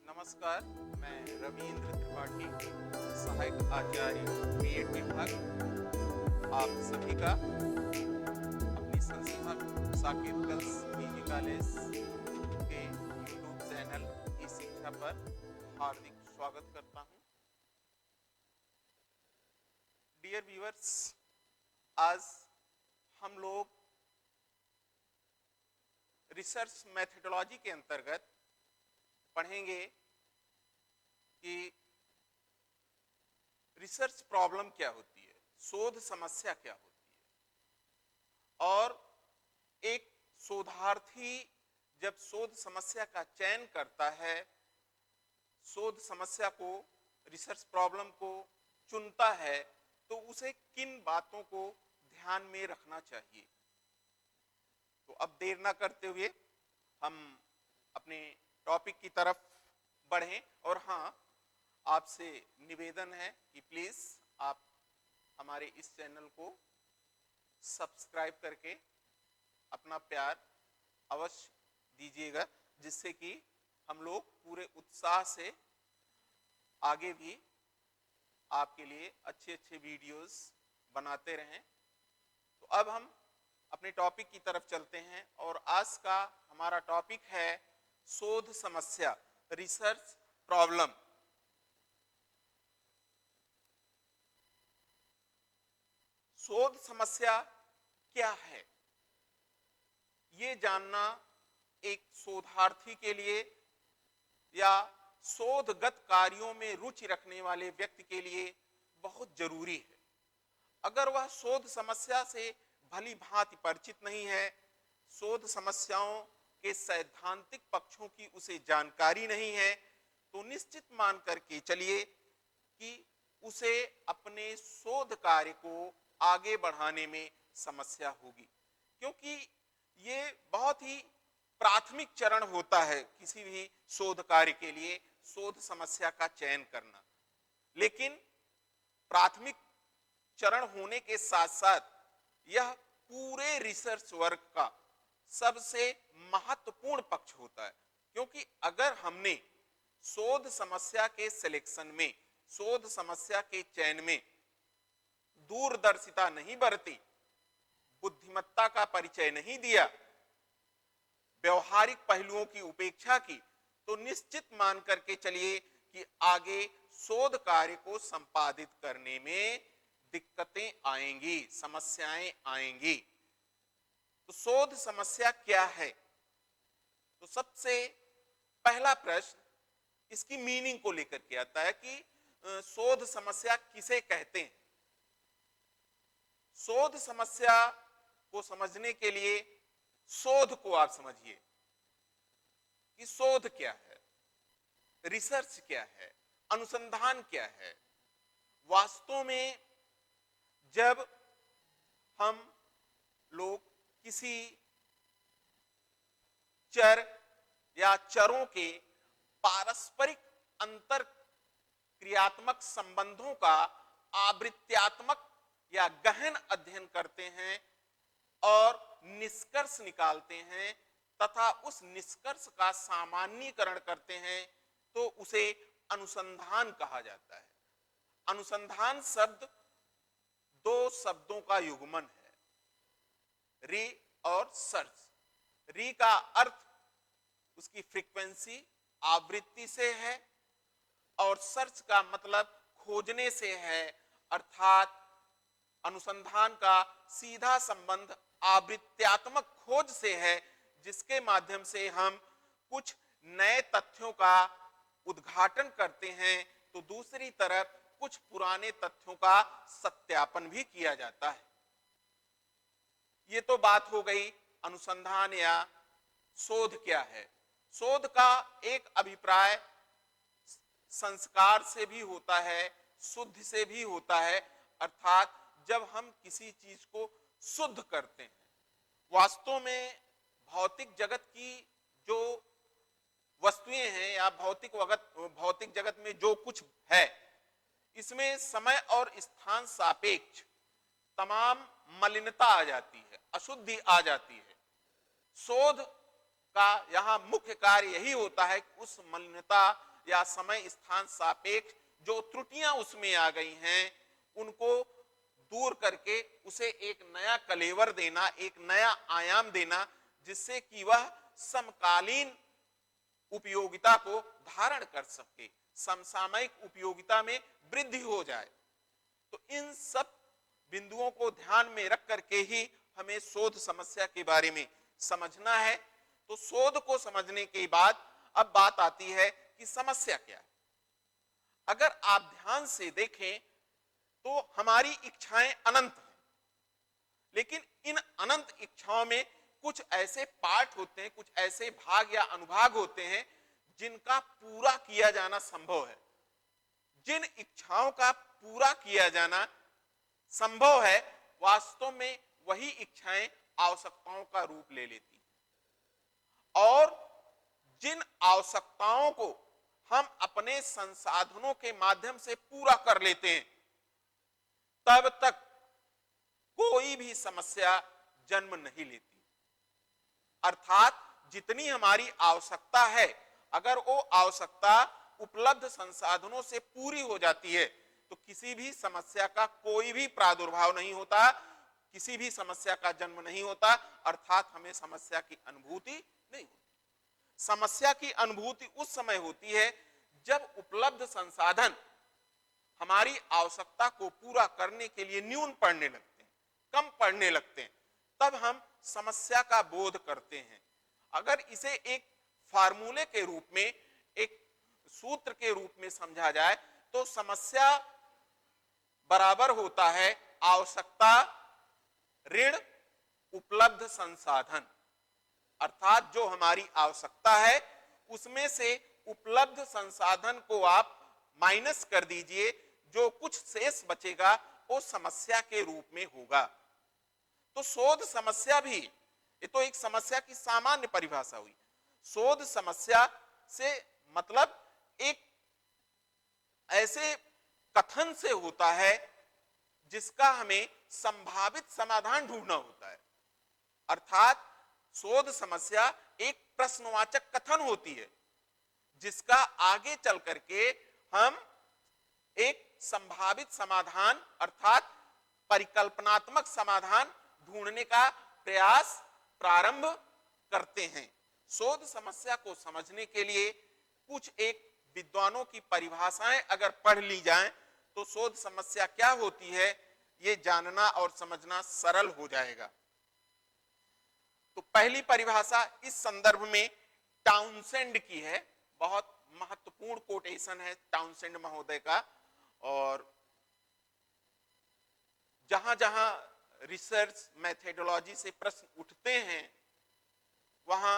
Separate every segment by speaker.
Speaker 1: नमस्कार, मैं रविंद्र त्रिपाठी, सहायक आचार्य बीएड विभाग, आप सभी का अपनी संस्था साकेत गर्ल्स पीजी कॉलेज के यूट्यूब चैनल ई शिक्षा पर हार्दिक स्वागत करता हूं। डियर व्यूअर्स, आज हम लोग रिसर्च मेथडोलॉजी के अंतर्गत पढ़ेंगे कि रिसर्च प्रॉब्लम क्या होती है, शोध समस्या क्या होती है, और एक शोधार्थी जब शोध समस्या का चयन करता है, शोध समस्या को, रिसर्च प्रॉब्लम को चुनता है, तो उसे किन बातों को ध्यान में रखना चाहिए। तो अब देर ना करते हुए हम अपने टॉपिक की तरफ बढ़ें। और हाँ, आपसे निवेदन है कि प्लीज आप हमारे इस चैनल को सब्सक्राइब करके अपना प्यार अवश्य दीजिएगा, जिससे कि हम लोग पूरे उत्साह से आगे भी आपके लिए अच्छे अच्छे वीडियोस बनाते रहें। तो अब हम अपने टॉपिक की तरफ चलते हैं और आज का हमारा टॉपिक है शोध समस्या, रिसर्च प्रॉब्लम। शोध समस्या क्या है, ये जानना एक शोधार्थी के लिए या शोधगत कार्यों में रुचि रखने वाले व्यक्ति के लिए बहुत जरूरी है। अगर वह शोध समस्या से भली भांति परिचित नहीं है, शोध समस्याओं के सैद्धांतिक पक्षों की उसे जानकारी नहीं है, तो निश्चित मान करके चलिए कि उसे अपने शोध कार्य को आगे बढ़ाने में समस्या होगी, क्योंकि ये बहुत ही प्राथमिक चरण होता है किसी भी शोध कार्य के लिए, शोध समस्या का चयन करना। लेकिन प्राथमिक चरण होने के साथ साथ यह पूरे रिसर्च वर्क का सबसे महत्वपूर्ण पक्ष होता है, क्योंकि अगर हमने शोध समस्या के सिलेक्शन में, शोध समस्या के चयन में दूरदर्शिता नहीं बरती, बुद्धिमत्ता का परिचय नहीं दिया, व्यवहारिक पहलुओं की उपेक्षा की, तो निश्चित मान करके चलिए कि आगे शोध कार्य को संपादित करने में दिक्कतें आएंगी, समस्याएं आएंगी। तो शोध समस्या क्या है? तो सबसे पहला प्रश्न इसकी मीनिंग को लेकर के आता है कि शोध समस्या किसे कहते हैं। शोध समस्या को समझने के लिए शोध को आप समझिए कि शोध क्या है, रिसर्च क्या है, अनुसंधान क्या है। वास्तव में जब हम लोग किसी चर या चरों के पारस्परिक अंतर क्रियात्मक संबंधों का आवृत्त्यात्मक या गहन अध्ययन करते हैं और निष्कर्ष निकालते हैं तथा उस निष्कर्ष का सामान्यीकरण करते हैं, तो उसे अनुसंधान कहा जाता है। अनुसंधान शब्द दो शब्दों का युग्मन है, री और सर्च। री का अर्थ उसकी फ्रीक्वेंसी, आवृत्ति से है, और सर्च का मतलब खोजने से है, अर्थात अनुसंधान का सीधा संबंध आवृत्त्यात्मक खोज से है, जिसके माध्यम से हम कुछ नए तथ्यों का उद्घाटन करते हैं, तो दूसरी तरफ कुछ पुराने तथ्यों का सत्यापन भी किया जाता है। ये तो बात हो गई अनुसंधान या शोध क्या है। शोध का एक अभिप्राय संस्कार से भी होता है, शुद्ध से भी होता है, अर्थात जब हम किसी चीज को शुद्ध करते हैं। वास्तव में भौतिक जगत की जो वस्तुएं हैं या भौतिक जगत में जो कुछ है, इसमें समय और स्थान सापेक्ष तमाम मलिनता आ जाती है, अशुद्धि आ जाती है। शोध का यहां मुख्य कार्य यही होता है कि उस मलिनता या समय स्थान सापेक्ष जो त्रुटियां उसमें आ गई हैं उनको दूर करके उसे एक नया कलेवर देना, एक नया आयाम देना, जिससे कि वह समकालीन उपयोगिता को धारण कर सके, समसामयिक उपयोगिता में वृद्धि हो जाए। तो इन सब बिंदुओं को ध्यान में रख करके ही हमें शोध समस्या के बारे में समझना है। तो शोध को समझने के बाद अब बात आती है कि समस्या क्या है। अगर आप ध्यान से देखें तो हमारी इच्छाएं अनंत हैं, लेकिन इन अनंत इच्छाओं में कुछ ऐसे पार्ट होते हैं, कुछ ऐसे भाग या अनुभाग होते हैं जिनका पूरा किया जाना संभव है। जिन इच्छाओं का पूरा किया जाना संभव है, वास्तव में वही इच्छाएं आवश्यकताओं का रूप ले लेती हैं। और जिन आवश्यकताओं को हम अपने संसाधनों के माध्यम से पूरा कर लेते हैं, तब तक कोई भी समस्या जन्म नहीं लेती। अर्थात जितनी हमारी आवश्यकता है, अगर वो आवश्यकता उपलब्ध संसाधनों से पूरी हो जाती है तो किसी भी समस्या का कोई भी प्रादुर्भाव नहीं होता, किसी भी समस्या का जन्म नहीं होता, अर्थात हमें समस्या की अनुभूति नहीं होती। समस्या की अनुभूति उस समय होती है जब उपलब्ध संसाधन हमारी आवश्यकता को पूरा करने के लिए न्यून पड़ने लगते हैं, कम पड़ने लगते हैं, तब हम समस्या का बोध करते हैं। अगर इसे एक फार्मूले के रूप में, एक सूत्र के रूप में समझा जाए तो समस्या बराबर होता है आवश्यकता ऋण उपलब्ध संसाधन। अर्थात जो हमारी आवश्यकता है उसमें से उपलब्ध संसाधन को आप माइनस कर दीजिए, जो कुछ शेष बचेगा वो समस्या के रूप में होगा। तो शोध समस्या भी, ये तो एक समस्या की सामान्य परिभाषा हुई। शोध समस्या से मतलब एक ऐसे कथन से होता है जिसका हमें संभावित समाधान ढूंढना होता है। अर्थात शोध समस्या एक प्रश्नवाचक कथन होती है जिसका आगे चल करके हम एक संभावित समाधान अर्थात परिकल्पनात्मक समाधान ढूंढने का प्रयास प्रारंभ करते हैं। शोध समस्या को समझने के लिए कुछ एक विद्वानों की परिभाषाएं अगर पढ़ ली जाएं तो शोध समस्या क्या होती है ये जानना और समझना सरल हो जाएगा। तो पहली परिभाषा इस संदर्भ में टाउनसेंड की है, बहुत महत्वपूर्ण कोटेशन है टाउनसेंड महोदय का, और जहां जहां रिसर्च मेथोडोलॉजी से प्रश्न उठते हैं वहां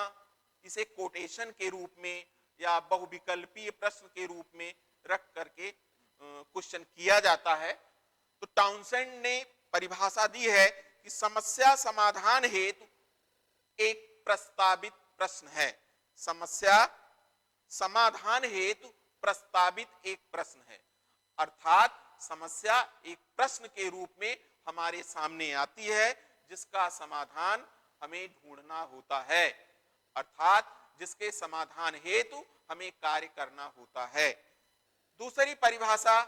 Speaker 1: इसे कोटेशन के रूप में या बहुविकल्पीय प्रश्न के रूप में रख करके क्वेश्चन किया जाता है। तो टाउनसेंड ने परिभाषा दी है कि समस्या समाधान हेतु एक प्रस्तावित प्रश्न है। समस्या समाधान हेतु प्रस्तावित एक प्रश्न है, अर्थात समस्या एक प्रश्न के रूप में हमारे सामने आती है जिसका समाधान हमें ढूंढना होता है, अर्थात जिसके समाधान हेतु हमें कार्य करना होता है। दूसरी परिभाषा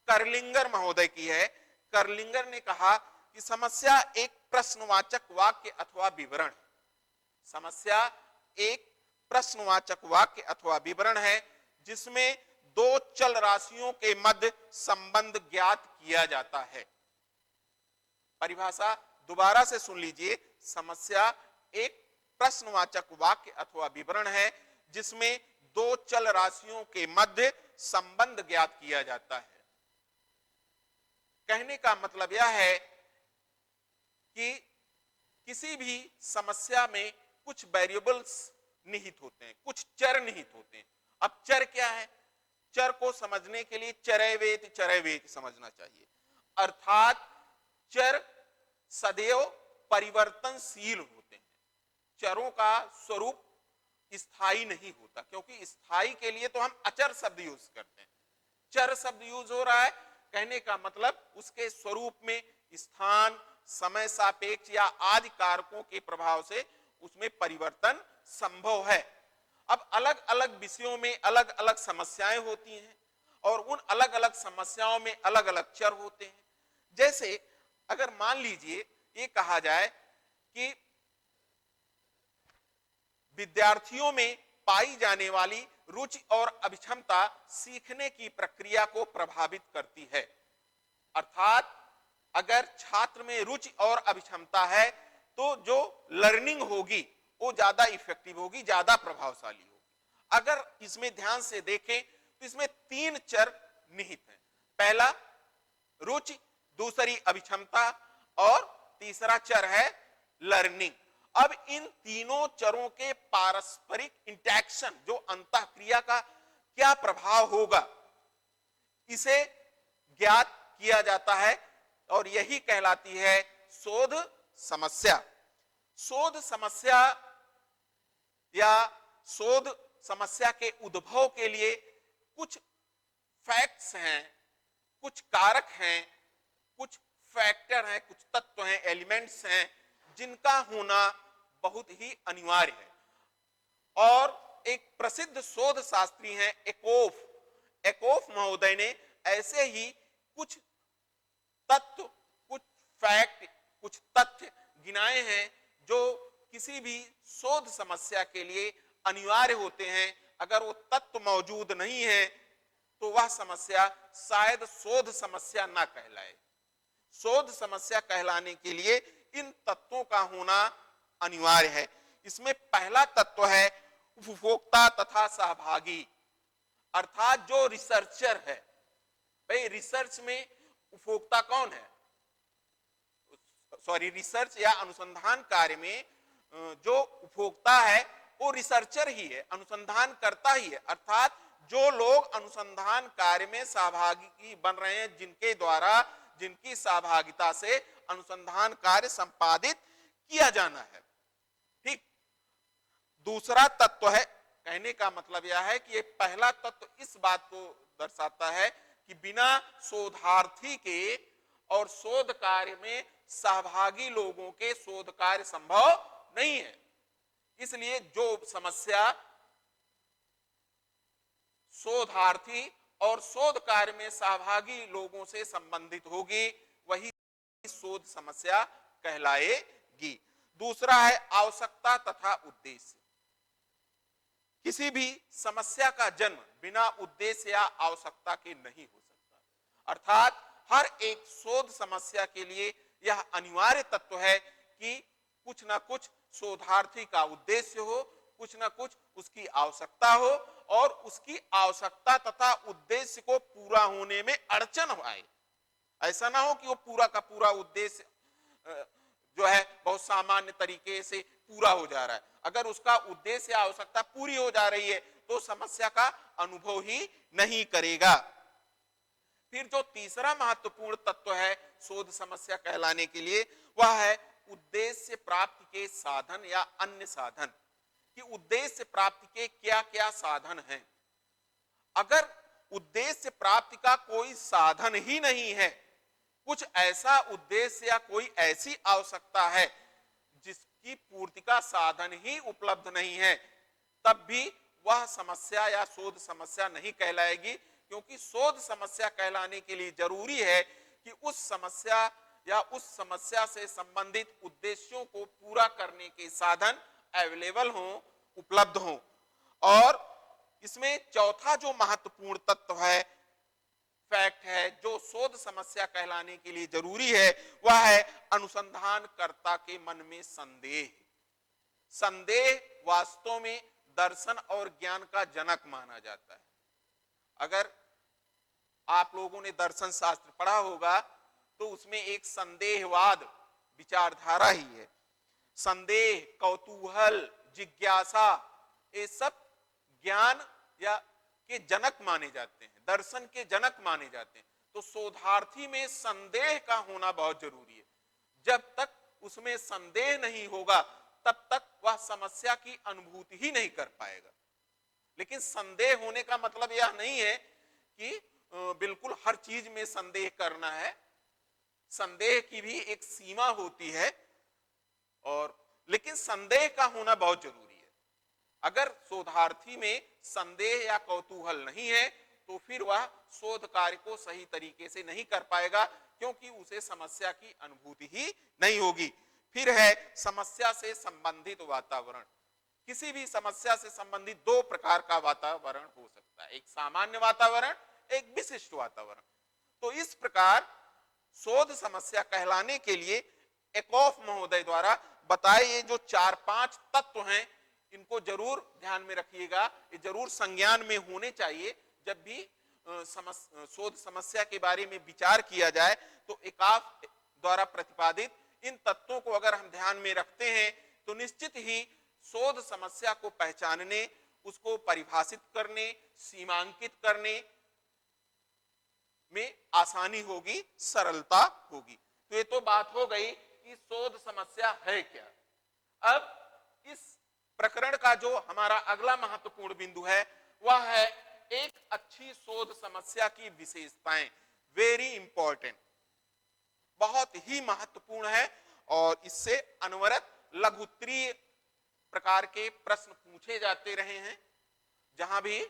Speaker 1: कर्लिंगर महोदय की है। कर्लिंगर ने कहा कि समस्या एक प्रश्नवाचक वाक्य अथवा विवरण है। समस्या एक प्रश्नवाचक वाक्य अथवा विवरण है जिसमें दो चल राशियों के मध्य संबंध ज्ञात किया जाता है। परिभाषा दोबारा से सुन लीजिए। समस्या एक प्रश्नवाचक वाक्य अथवा विवरण है जिसमें दो चल राशियों के मध्य संबंध ज्ञात किया जाता है। कहने का मतलब यह है कि किसी भी समस्या में कुछ वेरिएबल्स निहित होते हैं, कुछ चर निहित होते हैं। अब चर क्या है? चर को समझने के लिए चरैवेत समझना चाहिए, अर्थात चर सदैव परिवर्तनशील होते हैं। चरों का स्वरूप स्थायी नहीं होता, क्योंकि स्थायी के लिए तो हम अचर शब्द यूज करते हैं। चर शब्द यूज हो रहा है कहने का मतलब उसके स्वरूप में स्थान, समय सापेक्ष या आदि कारकों के प्रभाव से उसमें परिवर्तन संभव है। अब अलग अलग विषयों में अलग अलग समस्याएं होती हैं और उन अलग अलग समस्याओं में अलग अलग चर होते हैं। जैसे अगर मान लीजिए ये कहा जाए कि विद्यार्थियों में पाई जाने वाली रुचि और अभिक्षमता सीखने की प्रक्रिया को प्रभावित करती है, अर्थात अगर छात्र में रुचि और अभिक्षमता है तो जो लर्निंग होगी वो ज्यादा इफेक्टिव होगी, ज्यादा प्रभावशाली होगी। अगर इसमें ध्यान से देखें तो इसमें 3 चर निहित हैं। पहला रुचि, दूसरी अभिक्षमता और तीसरा चर है लर्निंग। अब इन तीनों चरों के पारस्परिक इंटरेक्शन, जो अंतःक्रिया का क्या प्रभाव होगा, इसे ज्ञात किया जाता है और यही कहलाती है शोध समस्या। शोध समस्या या शोध समस्या के उद्भव के लिए कुछ फैक्ट्स हैं, कुछ कारक हैं, कुछ फैक्टर हैं, कुछ तत्व हैं, एलिमेंट्स हैं जिनका होना बहुत ही अनिवार्य है। और एक प्रसिद्ध शोध शास्त्री हैं एकोफ महोदय ने ऐसे ही कुछ तत्व, कुछ फैक्ट, कुछ तथ्य गिनाए हैं जो किसी भी शोध समस्या के लिए अनिवार्य होते हैं। अगर वो तत्व मौजूद नहीं है तो वह समस्या शायद शोध समस्या ना कहलाए। शोध समस्या कहलाने के लिए इन तत्वों का होना अनिवार्य है। इसमें पहला तत्व है उपभोक्ता तथा सहभागी, अर्थात जो रिसर्चर है। भाई रिसर्च में उपभोक्ता कौन है? रिसर्च या अनुसंधान कार्य में जो उपभोक्ता है वो रिसर्चर ही है, अनुसंधान करता ही है। अर्थात जो लोग अनुसंधान कार्य में सहभागी बन रहे हैं, जिनके द्वारा, जिनकी सहभागिता से अनुसंधान कार्य संपादित किया जाना है। ठीक। दूसरा तत्व है, कहने का मतलब यह है कि ये पहला तत्व इस बात को दर्शाता है कि बिना शोधार्थी के और शोध कार्य में सहभागी लोगों के शोध कार्य संभव नहीं है। इसलिए जो समस्या शोधार्थी और शोध कार्य में सहभागी लोगों से संबंधित होगी वही शोध समस्या कहलाएगी। दूसरा है आवश्यकता तथा उद्देश्य। किसी भी समस्या का जन्म बिना उद्देश्य या आवश्यकता के नहीं हो सकता। अर्थात हर एक शोध समस्या के लिए यह अनिवार्य तत्व है कि कुछ ना कुछ शोधार्थी का उद्देश्य हो, कुछ ना कुछ उसकी आवश्यकता हो और उसकी आवश्यकता तथा उद्देश्य को पूरा होने में अड़चन आए। ऐसा ना हो कि वो पूरा का पूरा उद्देश्य जो है बहुत सामान्य तरीके से पूरा हो जा रहा है। अगर उसका उद्देश्य या आवश्यकता पूरी हो जा रही है तो समस्या का अनुभव ही नहीं करेगा। फिर जो तीसरा महत्वपूर्ण तत्व है शोध समस्या कहलाने के लिए वह है उद्देश्य प्राप्ति के साधन या अन्य साधन, कि उद्देश्य प्राप्ति के क्या क्या साधन हैं। अगर उद्देश्य प्राप्ति का कोई साधन ही नहीं है, कुछ ऐसा उद्देश्य या कोई ऐसी आवश्यकता है जिसकी पूर्ति का साधन ही उपलब्ध नहीं है, तब भी वह समस्या या शोध समस्या नहीं कहलाएगी। क्योंकि शोध समस्या कहलाने के लिए जरूरी है कि उस समस्या या उस समस्या से संबंधित उद्देश्यों को पूरा करने के साधन अवेलेबल हों, उपलब्ध हों। और इसमें चौथा जो महत्वपूर्ण तत्व है, फैक्ट है, जो शोध समस्या कहलाने के लिए जरूरी है वह है अनुसंधानकर्ता के मन में संदेह। संदेह वास्तव में दर्शन और ज्ञान का जनक माना जाता है। अगर आप लोगों ने दर्शन शास्त्र पढ़ा होगा तो उसमें एक संदेहवाद विचारधारा ही है। संदेह, कौतूहल, जिज्ञासा, ये सब ज्ञान या के जनक माने जाते हैं, दर्शन के जनक माने जाते हैं। तो शोधार्थी में संदेह का होना बहुत जरूरी है। जब तक उसमें संदेह नहीं होगा तब तक वह समस्या की अनुभूति ही नहीं कर पाएगा। लेकिन संदेह होने का मतलब यह नहीं है कि बिल्कुल हर चीज में संदेह करना है। संदेह की भी एक सीमा होती है, और लेकिन संदेह का होना बहुत जरूरी है। अगर शोधार्थी में संदेह या कौतूहल नहीं है तो फिर वह शोध कार्य को सही तरीके से नहीं कर पाएगा, क्योंकि उसे समस्या की अनुभूति ही नहीं होगी। फिर है समस्या से संबंधित वातावरण। किसी भी समस्या से संबंधित दो प्रकार का वातावरण हो सकता है, एक सामान्य वातावरण, एक विशिष्ट वातावरण। तो इस प्रकार शोध समस्या कहलाने के लिए एकॉफ महोदय द्वारा बताए ये जो 4-5 तत्व हैं, इनको जरूर ध्यान में रखिएगा, ये जरूर संज्ञान में होने चाहिए। जब भी शोध समस्या के बारे में विचार किया जाए तो एकॉफ द्वारा प्रतिपादित इन तत्वों को अगर हम ध्यान में रखते हैं तो निश्चित ही शोध समस्या को पहचानने, उसको परिभाषित करने, सीमांकित करने में आसानी होगी, सरलता होगी। तो ये तो बात हो गई कि शोध समस्या है क्या। अब इस प्रकरण का जो हमारा अगला महत्वपूर्ण बिंदु है वह है एक अच्छी शोध समस्या की विशेषताएं। वेरी इंपॉर्टेंट, बहुत ही महत्वपूर्ण है, और इससे अनवरत लघुत्तरीय प्रकार के प्रश्न पूछे जाते रहे हैं। जहां भी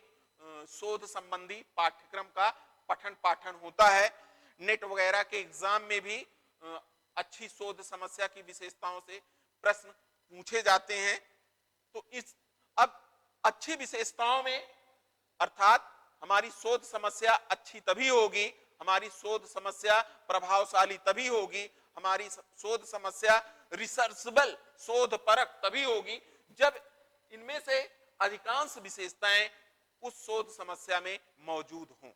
Speaker 1: शोध संबंधी पाठ्यक्रम का पठन पाठन होता है, नेट वगैरह के एग्जाम में भी अच्छी शोध समस्या की विशेषताओं से प्रश्न पूछे जाते हैं। तो इस अब अच्छी विशेषताओं में अर्थात हमारी शोध समस्या अच्छी तभी होगी, हमारी शोध समस्या प्रभावशाली तभी होगी, हमारी शोध समस्या रिसर्चेबल, शोध परक तभी होगी जब इनमें से अधिकांश विशेषताएं उस शोध समस्या में मौजूद हों।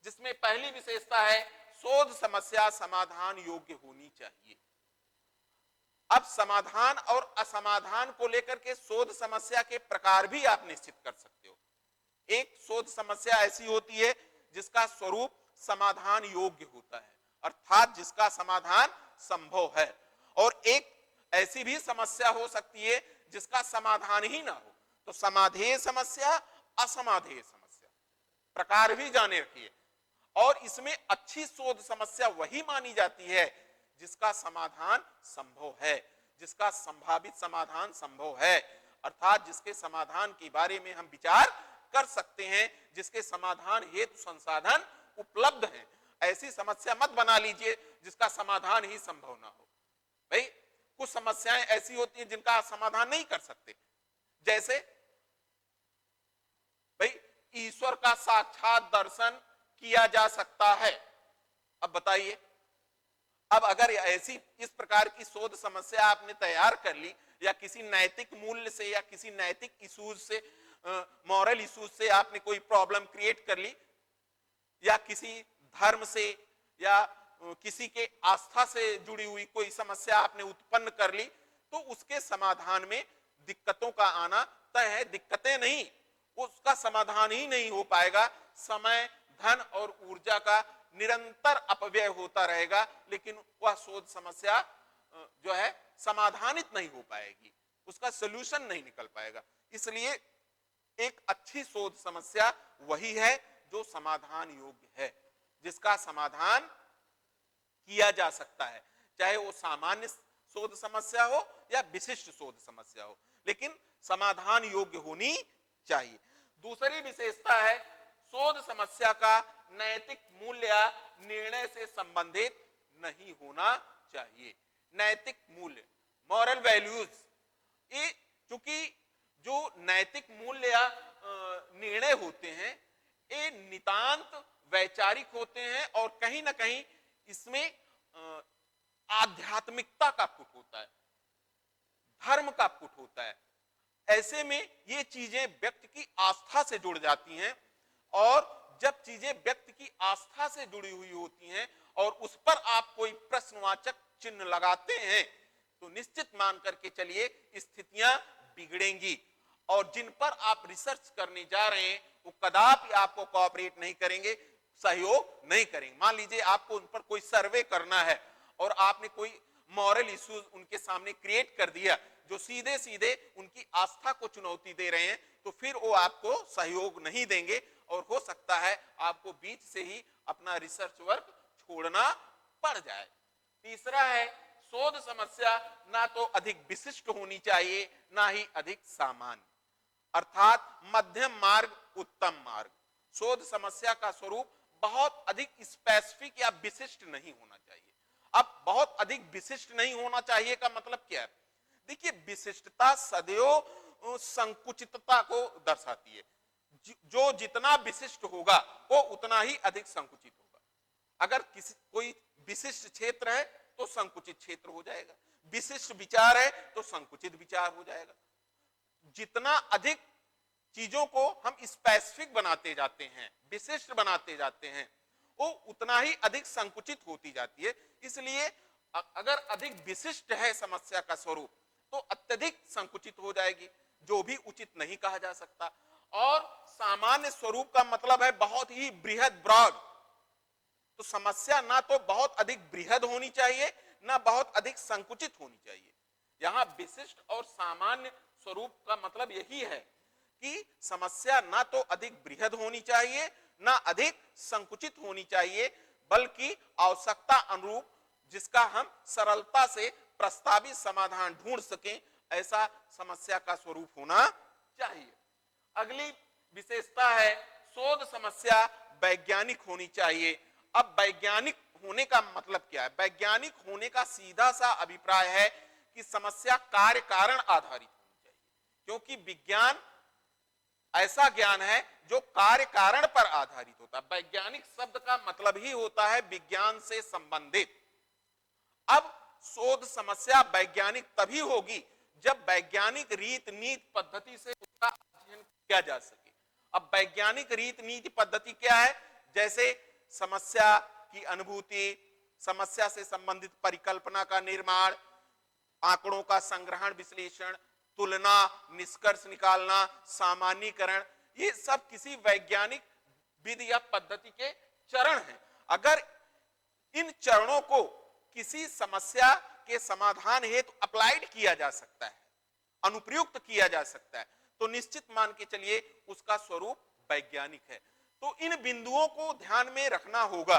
Speaker 1: जिसमें पहली विशेषता है शोध समस्या समाधान योग्य होनी चाहिए। अब समाधान और असमाधान को लेकर के शोध समस्या के प्रकार भी आप निश्चित कर सकते हो। एक शोध समस्या ऐसी होती है जिसका स्वरूप समाधान योग्य होता है, अर्थात जिसका समाधान संभव है, और एक ऐसी भी समस्या हो सकती है जिसका समाधान ही ना हो। तो समाधेय समस्या, असमाधेय समस्या, प्रकार भी जाने रखिए। और इसमें अच्छी शोध समस्या वही मानी जाती है जिसका समाधान संभव है, जिसका संभावित समाधान संभव है, अर्थात जिसके समाधान के बारे में हम विचार कर सकते हैं, जिसके समाधान हेतु संसाधन उपलब्ध हैं। ऐसी समस्या मत बना लीजिए जिसका समाधान ही संभव ना हो। भाई कुछ समस्याएं ऐसी होती हैं जिनका समाधान नहीं कर सकते, जैसे भाई ईश्वर का साक्षात दर्शन किया जा सकता है। अब बताइए, अब अगर ऐसी इस प्रकार की शोध समस्या आपने तैयार कर ली, या किसी नैतिक मूल्य से या किसी नैतिक इश्यूज से, मॉरल इश्यूज से आपने कोई प्रॉब्लम क्रिएट कर ली, या किसी धर्म से या किसी के आस्था से जुड़ी हुई कोई समस्या आपने उत्पन्न कर ली, तो उसके समाधान में दिक्कतों का आना तय है। दिक्कतें नहीं, उसका समाधान ही नहीं हो पाएगा। समय, धन और ऊर्जा का निरंतर अपव्यय होता रहेगा, लेकिन वह शोध समस्या जो है समाधानित नहीं हो पाएगी, उसका सलूशन नहीं निकल पाएगा। इसलिए एक अच्छी शोध समस्या वही है जो समाधान योग्य है, जिसका समाधान किया जा सकता है, चाहे वो सामान्य शोध समस्या हो या विशिष्ट शोध समस्या हो, लेकिन समाधान योग्य होनी चाहिए। दूसरी विशेषता है शोध समस्या का नैतिक मूल्य या निर्णय से संबंधित नहीं होना चाहिए। नैतिक मूल्य, मॉरल वैल्यूज, ये चूंकि जो नैतिक मूल्य या निर्णय होते हैं ये नितांत वैचारिक होते हैं, और कहीं ना कहीं इसमें आध्यात्मिकता का पुट होता है, धर्म का पुट होता है। ऐसे में ये चीजें व्यक्ति की आस्था से जुड़ जाती हैं, और जब चीजें व्यक्ति की आस्था से जुड़ी हुई होती हैं और उस पर आप कोई प्रश्नवाचक चिन्ह लगाते हैं, तो निश्चित मान करके चलिए स्थितियां बिगड़ेंगी, और जिन पर आप रिसर्च करने जा रहे हैं वो कदापि आपको कोऑपरेट नहीं करेंगे, सहयोग नहीं करेंगे। मान लीजिए आपको उन पर कोई सर्वे करना है और आपने कोई मॉरल इश्यूज उनके सामने क्रिएट कर दिया जो सीधे सीधे उनकी आस्था को चुनौती दे रहे हैं, तो फिर वो आपको सहयोग नहीं देंगे, और हो सकता है आपको बीच से ही अपना रिसर्च वर्क छोड़ना पड़ जाए। तीसरा है शोध समस्या ना तो अधिक विशिष्ट होनी चाहिए ना ही अधिक सामान्य, अर्थात मध्यम मार्ग उत्तम मार्ग। शोध समस्या का स्वरूप बहुत अधिक स्पेसिफिक या विशिष्ट नहीं होना चाहिए। अब बहुत अधिक विशिष्ट नहीं होना चाहिए का मतलब क्या है? देखिए, विशिष्टता सदैव संकुचितता को दर्शाती है। जो जितना विशिष्ट होगा वो उतना ही अधिक संकुचित होगा। अगर कोई विशिष्ट क्षेत्र है तो संकुचित क्षेत्र हो जाएगा, विशिष्ट विचार है तो संकुचित विचार हो जाएगा। जितना अधिक चीजों को हम स्पेसिफिक बनाते जाते हैं, विशिष्ट बनाते जाते हैं, वो उतना ही अधिक संकुचित होती जाती है। इसलिए अगर अधिक विशिष्ट है समस्या का स्वरूप तो अत्यधिक संकुचित हो जाएगी, जो भी उचित नहीं कहा जा सकता। और सामान्य स्वरूप का मतलब है बहुत ही बृहद, ब्रॉड। तो समस्या ना तो बहुत अधिक बृहद होनी चाहिए ना बहुत अधिक संकुचित होनी चाहिए। यहां विशिष्ट और सामान्य स्वरूप का मतलब यही है कि समस्या ना तो अधिक बृहद होनी चाहिए ना अधिक संकुचित होनी चाहिए, बल्कि आवश्यकता अनुरूप जिसका हम सरलता से प्रस्तावित समाधान ढूंढ सकें, ऐसा समस्या का स्वरूप होना चाहिए। अगली विशेषता है शोध समस्या वैज्ञानिक होनी चाहिए। अब वैज्ञानिक होने का मतलब क्या है? वैज्ञानिक होने का सीधा सा अभिप्राय है कि समस्या कार्य कारण आधारित होनी चाहिए, क्योंकि विज्ञान ऐसा ज्ञान है जो कार्य कारण पर आधारित होता है। वैज्ञानिक शब्द का मतलब ही होता है विज्ञान से संबंधित। अब शोध समस्या वैज्ञानिक तभी होगी जब वैज्ञानिक रीत नीति पद्धति से उसका अध्ययन किया जा सके। अब वैज्ञानिक रीत नीति पद्धति क्या है? जैसे समस्या की अनुभूति, समस्या से संबंधित परिकल्पना का निर्माण, आंकड़ों का संग्रहण विश्लेषण, तुलना, निष्कर्ष निकालना, सामान्यीकरण, ये सब किसी वैज्ञानिक विधि या पद्धति के चरण हैं। अगर इन चरणों को किसी समस्या के समाधान हेतु अप्लाइड किया जा सकता है, अनुप्रयुक्त किया जा सकता है, तो निश्चित मान के चलिए उसका स्वरूप वैज्ञानिक है। तो इन बिंदुओं को ध्यान में रखना होगा,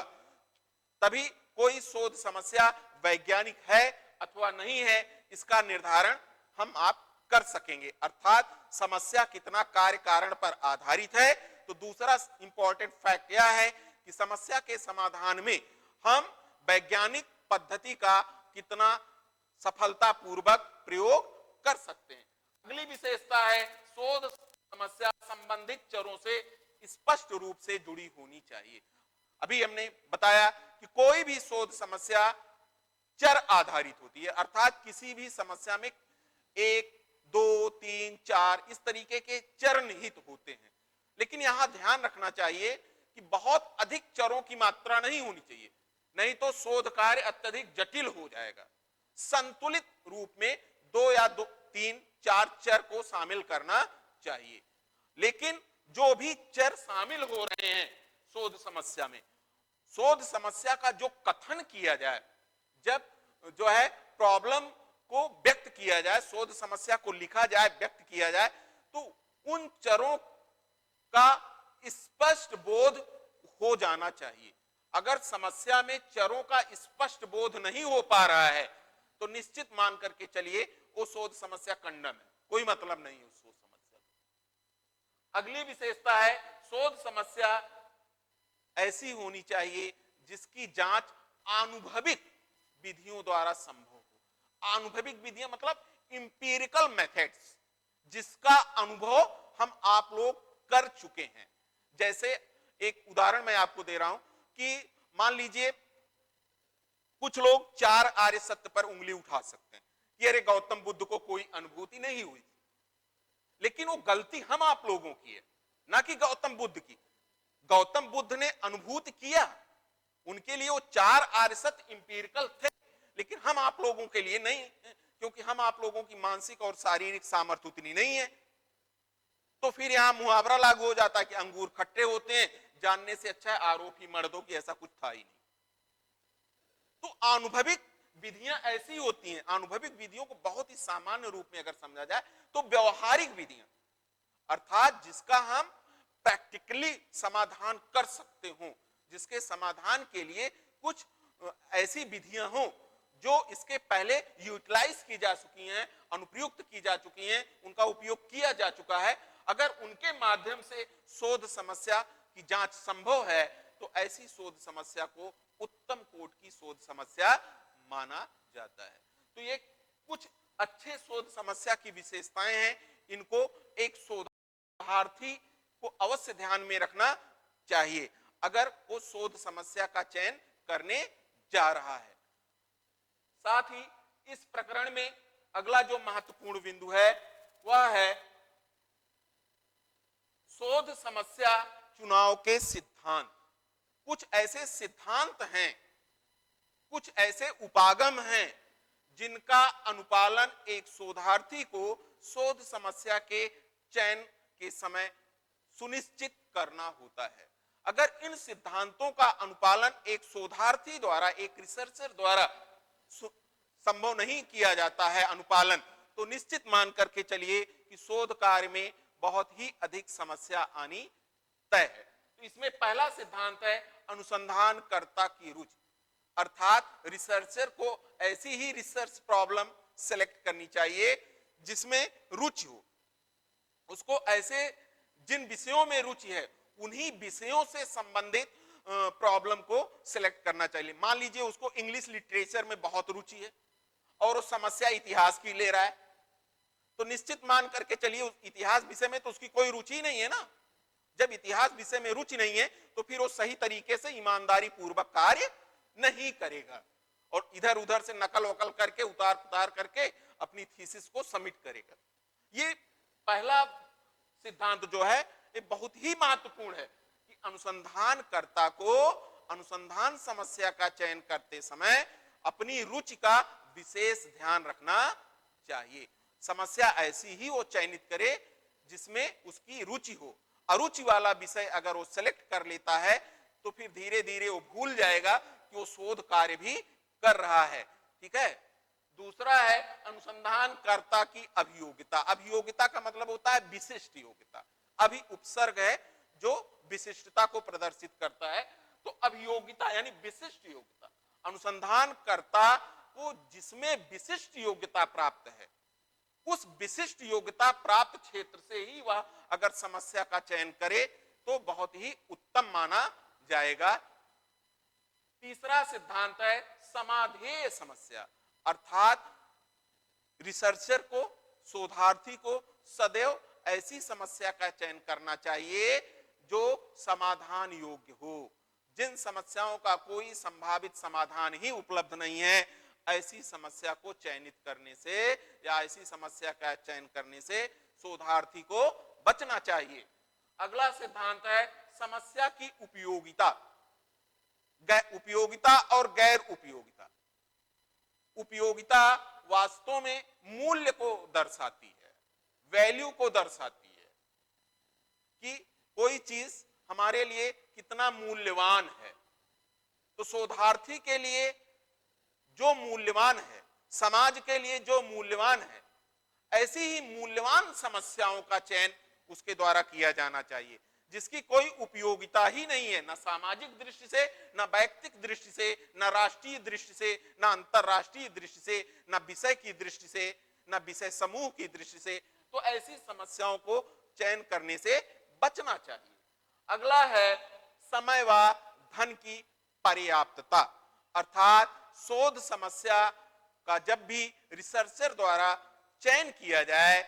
Speaker 1: तभी कोई शोध समस्या वैज्ञानिक है अथवा नहीं है इसका निर्धारण हम आप कर सकेंगे। अर्थात समस्या कितना कार्य कारण पर आधारित है। तो दूसरा इंपॉर्टेंट फैक्ट यह है कि समस्या के समाधान में हम वैज्ञानिक पद्धति का कितना सफलतापूर्वक प्रयोग कर सकते हैं। अगली विशेषता है शोध समस्या संबंधित चरों से स्पष्ट रूप से जुड़ी होनी चाहिए। अभी हमने बताया कि कोई भी शोध समस्या चर आधारित होती है, अर्थात किसी भी समस्या में 1, 2, 3, 4 इस तरीके के चर निहित होते हैं। लेकिन यहां ध्यान रखना चाहिए कि बहुत अधिक चरों की मात्रा नहीं होनी चाहिए, नहीं तो शोध कार्य अत्यधिक जटिल हो जाएगा। संतुलित रूप में 2 या 3, 4 चर को शामिल करना चाहिए। लेकिन जो भी चर शामिल हो रहे हैं शोध समस्या में, शोध समस्या का जो कथन किया जाए, जब जो है प्रॉब्लम को व्यक्त किया जाए, शोध समस्या को लिखा जाए, व्यक्त किया जाए, तो उन चरों का स्पष्ट बोध हो जाना चाहिए। अगर समस्या में चरों का स्पष्ट बोध नहीं हो पा रहा है तो निश्चित मान करके चलिए वो शोध समस्या खंडन है, कोई मतलब नहीं है उस शोध समस्या का। अगली विशेषता है शोध समस्या ऐसी होनी चाहिए जिसकी जांच आनुभविक विधियों द्वारा संभव हो। आनुभविक विधियां मतलब इंपीरिकल मेथड्स, जिसका अनुभव हम आप लोग कर चुके हैं। जैसे एक उदाहरण मैं आपको दे रहा हूं कि मान लीजिए कुछ लोग 4 आर्य सत्य पर उंगली उठा सकते हैं कि अरे गौतम बुद्ध को कोई अनुभूति नहीं हुई थी, लेकिन वो गलती हम आप लोगों की है, ना कि गौतम बुद्ध की। गौतम बुद्ध ने अनुभूति किया, उनके लिए वो 4 आर्य सत्य इंपीरिकल थे, लेकिन हम आप लोगों के लिए नहीं, क्योंकि हम आप लोगों की मानसिक और शारीरिक सामर्थ्य उतनी नहीं है। तो फिर यहां मुहावरा लागू हो जाता है कि अंगूर खट्टे होते हैं, जानने से अच्छा है आरोप ही मर दो कि ऐसा कुछ था ही नहीं। तो अनुभविक विधियां ऐसी होती हैं, अनुभविक विधियों को बहुत ही सामान्य रूप में अगर समझा जाए तो व्यवहारिक विधियां, अर्थात जिसका हम प्रैक्टिकली समाधान कर सकते हो, जिसके समाधान के लिए कुछ ऐसी विधियां हो जो इसके पहले यूटिलाइज की जा चुकी हैं, अनुप्रयुक्त की जा चुकी हैं, उनका उपयोग किया जा चुका है। अगर उनके माध्यम से शोध समस्या की जांच संभव है तो ऐसी शोध समस्या को उत्तम कोटि की शोध समस्या माना जाता है। तो ये कुछ अच्छे शोध समस्या की विशेषताएं हैं, इनको एक शोधार्थी को अवश्य ध्यान में रखना चाहिए अगर वो शोध समस्या का चयन करने जा रहा है। साथ ही इस प्रकरण में अगला जो महत्वपूर्ण बिंदु है वह है शोध समस्या चुनाव के सिद्धांत। कुछ ऐसे सिद्धांत हैं, कुछ ऐसे उपागम हैं जिनका अनुपालन एक शोधार्थी को शोध समस्या के चयन के समय सुनिश्चित करना होता है। अगर इन सिद्धांतों का अनुपालन एक शोधार्थी द्वारा, एक रिसर्चर द्वारा संभव नहीं किया जाता है अनुपालन, तो निश्चित मान करके चलिए कि शोध कार्य में बहुत ही अधिक समस्या आनी तय है। तो इसमें पहला सिद्धांत है अनुसंधानकर्ता की रुचि, अर्थात रिसर्चर को ऐसी ही रिसर्च प्रॉब्लम सेलेक्ट करनी चाहिए जिसमें रुचि हो, उसको ऐसे जिन विषयों में रुचि है उन्हीं विषयों से संबंधित प्रॉब्लम को सिलेक्ट करना चाहिए। मान लीजिए उसको इंग्लिश लिटरेचर में बहुत रुचि है और उस समस्या इतिहास की ले रहा है, तो निश्चित मान करके चलिए उस इतिहास विषय में तो उसकी कोई रुचि नहीं है ना। जब इतिहास विषय में रुचि नहीं है तो फिर वो सही तरीके से ईमानदारी पूर्वक कार्य नहीं करेगा और इधर उधर से नकल वकल करके उतार पुतार करके अपनी थीसिस को सबमिट करेगा। ये पहला सिद्धांत जो है ये बहुत ही महत्वपूर्ण है कि अनुसंधानकर्ता को अनुसंधान समस्या का चयन करते समय अपनी रुचि का विशेष ध्यान रखना चाहिए। समस्या ऐसी ही वो चयनित करे जिसमें उसकी रुचि हो। अरुचि वाला विषय अगर वो सेलेक्ट कर लेता है तो फिर धीरे धीरे वो भूल जाएगा कि वो शोध कार्य भी कर रहा है। ठीक है। दूसरा है अनुसंधानकर्ता की अभियोगिता। अभियोगिता का मतलब होता है विशिष्ट योग्यता। अभी उपसर्ग है जो विशिष्टता को प्रदर्शित करता है, तो अभियोगिता यानी विशिष्ट योग्यता। अनुसंधानकर्ता को जिसमें विशिष्ट योग्यता प्राप्त है उस विशिष्ट योग्यता प्राप्त क्षेत्र से ही वह अगर समस्या का चयन करे तो बहुत ही उत्तम माना जाएगा। तीसरा सिद्धांत है समाधेय समस्या, अर्थात रिसर्चर को, शोधार्थी को सदैव ऐसी समस्या का चयन करना चाहिए जो समाधान योग्य हो। जिन समस्याओं का कोई संभावित समाधान ही उपलब्ध नहीं है, ऐसी समस्या को चयनित करने से या ऐसी समस्या का चयन करने से शोधार्थी को बचना चाहिए। अगला सिद्धांत है समस्या की उपयोगिता। उपयोगिता और गैर उपयोगिता। उपयोगिता वास्तव में मूल्य को दर्शाती है, वैल्यू को दर्शाती है कि कोई चीज हमारे लिए कितना मूल्यवान है। तो शोधार्थी के लिए जो मूल्यवान है, समाज के लिए जो मूल्यवान है, ऐसी ही मूल्यवान समस्याओं का चयन उसके द्वारा किया जाना चाहिए जिसकी कोई उपयोगिता ही नहीं है, न सामाजिक दृष्टि से, न वैयक्तिक दृष्टि से, न राष्ट्रीय दृष्टि से, न अंतरराष्ट्रीय दृष्टि से, न विषय की दृष्टि से, न विषय समूह की दृष्टि से। तो ऐसी समस्याओं को चयन करने से बचना चाहिए। अगला है समय व धन की पर्याप्तता, अर्थात शोध समस्या का जब भी रिसर्चर द्वारा चयन किया जाए,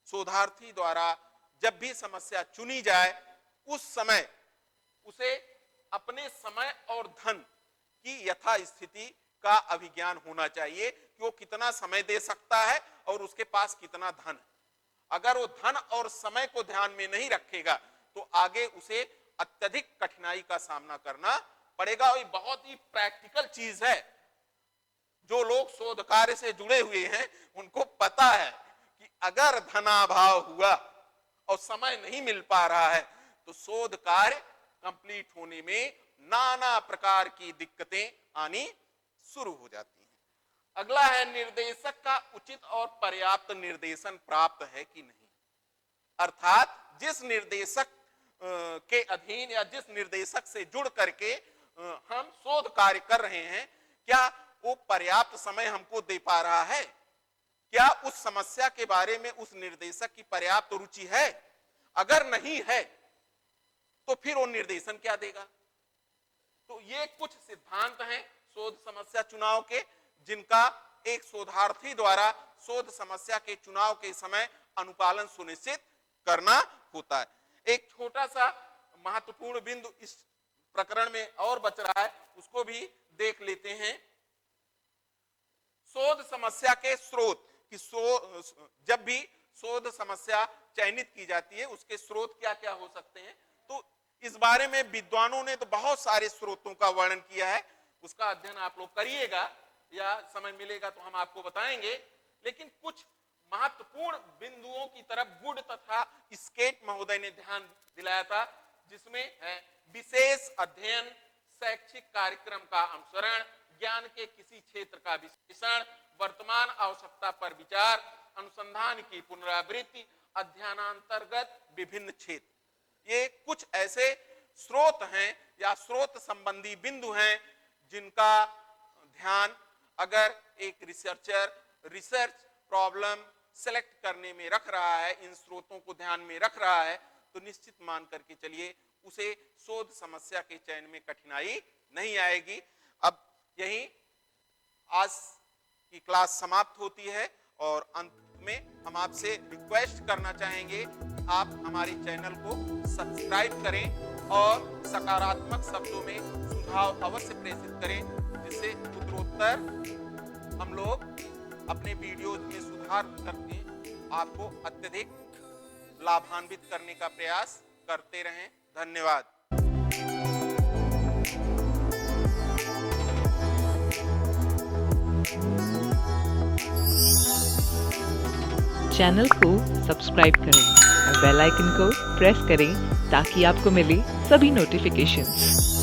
Speaker 1: शोधार्थी द्वारा जब भी समस्या चुनी जाए, उस समय उसे अपने समय और धन की यथास्थिति का अभिज्ञान होना चाहिए कि वो कितना समय दे सकता है और उसके पास कितना धन है। अगर वो धन और समय को ध्यान में नहीं रखेगा तो आगे उसे अत्यधिक कठिनाई का सामना करना पड़ेगा। और ये बहुत ही प्रैक्टिकल चीज है। जो लोग शोध कार्य से जुड़े हुए हैं उनको पता है कि अगर धनाभाव हुआ और समय नहीं मिल पा रहा है तो शोध कार्य कंप्लीट होने में नाना प्रकार की दिक्कतें आनी शुरू हो जाती हैं। अगला है निर्देशक का उचित और पर्याप्त निर्देशन प्राप्त है कि नहीं, अर्थात जिस निर्देशक के अधीन या जिस निर्देशक से जुड़ करके हम शोध कार्य कर रहे हैं, क्या वो पर्याप्त समय हमको दे पा रहा है? क्या उस समस्या के बारे में उस निर्देशक की पर्याप्त रुचि है? अगर नहीं है तो फिर वो निर्देशन क्या देगा? तो ये कुछ सिद्धांत हैं शोध समस्या चुनाव के, जिनका एक शोधार्थी द्वारा शोध समस्या के चुनाव के समय अनुपालन सुनिश्चित करना होता है। एक छोटा सा महत्वपूर्ण बिंदु इस प्रकरण में और बच रहा है, उसको भी देख लेते हैं। शोध समस्या के स्रोत कि जब भी शोध समस्या चयनित की जाती है उसके स्रोत क्या क्या हो सकते हैं, तो इस बारे में विद्वानों ने तो बहुत सारे स्रोतों का वर्णन किया है। उसका अध्ययन आप लोग करिएगा या समय मिलेगा तो हम आपको बताएंगे। लेकिन कुछ महत्वपूर्ण बिंदुओं की तरफ गुड तथा स्केट महोदय ने ध्यान दिलाया था, जिसमें है विशेष अध्ययन, शैक्षिक कार्यक्रम का अनुसरण, ज्ञान के किसी क्षेत्र का विश्लेषण, वर्तमान आवश्यकता पर विचार, अनुसंधान की पुनरावृत्ति, अध्ययनांतर्गत विभिन्न क्षेत्र। ये कुछ ऐसे स्रोत हैं या स्रोत संबंधी बिंदु हैं जिनका ध्यान अगर एक रिसर्चर रिसर्च प्रॉब्लम सेलेक्ट करने में रख रहा है, इन स्रोतों को ध्यान में रख रहा है, तो निश्चित मान करके चलिए उसे शोध समस्या के चयन में कठिनाई नहीं आएगी। अब यही आज की क्लास समाप्त होती है और अंत में हम आपसे रिक्वेस्ट करना चाहेंगे आप हमारे चैनल को सब्सक्राइब करें और सकारात्मक शब्दों में सुझाव अवश्य प्रेषित करें, जिससे उत्तरोत्तर हम लोग अपने वीडियोज में सुधार करके आपको अत्यधिक लाभान्वित करने का प्रयास करते रहें। धन्यवाद।
Speaker 2: चैनल को सब्सक्राइब करें और बेल आइकन को प्रेस करें ताकि आपको मिले सभी नोटिफिकेशंस।